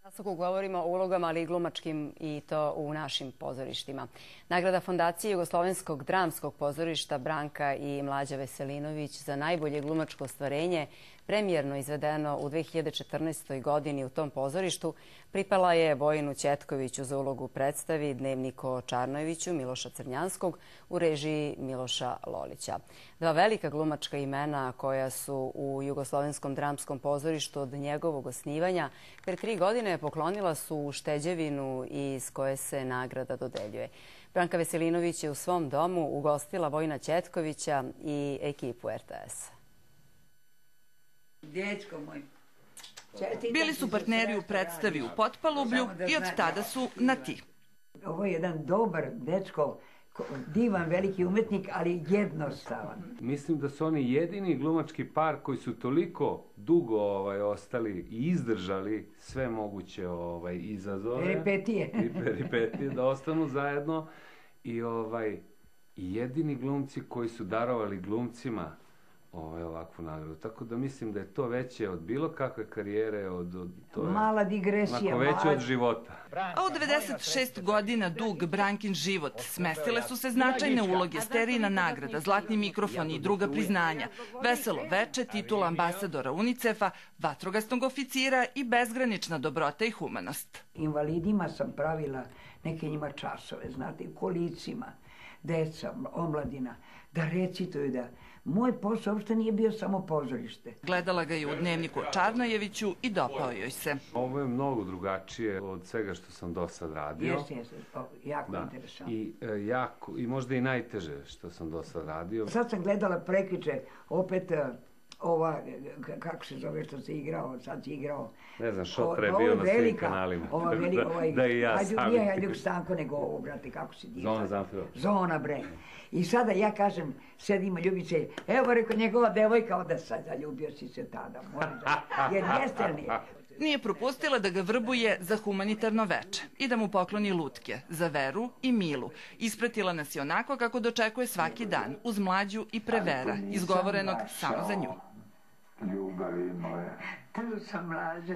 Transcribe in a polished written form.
Ako govorimo o ulogama, ali i glumačkim, i to u našim pozorištima. Nagrada Fondacije Jugoslovenskog dramskog pozorišta Branka i Mlađa Veselinović za najbolje glumačko ostvarenje, premijerno izvedeno u 2014. godini u tom pozorištu, pripala je Vojinu Ćetkoviću za ulogu u predstavi Dnevnik o Čarnojeviću Miloša Crnjanskog u režiji Miloša Lolića. Dva velika glumačka imena koja su u Jugoslovenskom dramskom pozorištu od njegovog osnivanja pre 3 godine poklonila su ušteđevinu iz koje se nagrada dodeljuje. Branka Veselinović je u svom domu ugostila Vojina Ćetkovića i ekipu RTS-a. Dječko moj. Bili su partneri u predstavi u Potpalublju i od tada su na ti. Ovo je jedan dobar dečko, divan veliki umetnik, ali jednostavan. Mislim da su oni jedini glumački par koji su toliko dugo ostali i izdržali sve moguće izazove. Peripetije da ostanu zajedno. I jedini glumci koji su darovali glumcima ovakvu nagradu. Tako da mislim da je to veće od bilo kakve karijere, mala digresija, veće od života. A u 96 godina dug Brankin život smestile su se značajne uloge, sterijna nagrada, zlatni mikrofon i druga priznanja, veselo veče, titula ambasadora UNICEF-a, vatrogasnog oficira i bezgranična dobrota i humanost. Invalidima sam pravila neke njima časove, znate, kolicima, deca, omladina, da recituju da moj posao uopšte nije bio samo pozorište. Gledala ga je u Dnevniku o Čarnojeviću i dopao joj se. Ovo je mnogo drugačije od svega što sam do sad radio. Jeste, jako interesantno. I možda i najteže što sam do sad radio. Sad sam gledala prekjuče opet ova, kako se zove što se igrao, sad si igrao. Ne znam, Šotra je bio na svim kanalima. Da i ja sam. Nije Hajduk Stanko, nego ovo, brate, kako se diva. Zona Zanfilov. Zona, bre. I sada ja kažem, sedimo ljubice, evo rekao njegova devojka, onda sad zaljubio si se tada, jer jeste li? Nije propustila da ga vrbuje za humanitarno veče i da mu pokloni lutke za Veru i Milu. Ispratila nas je onako kako dočekuje svaki dan, uz Mlađu i Prevera, izgovorenog samo za nju. Ljubavi moja, tu sam Mlađe.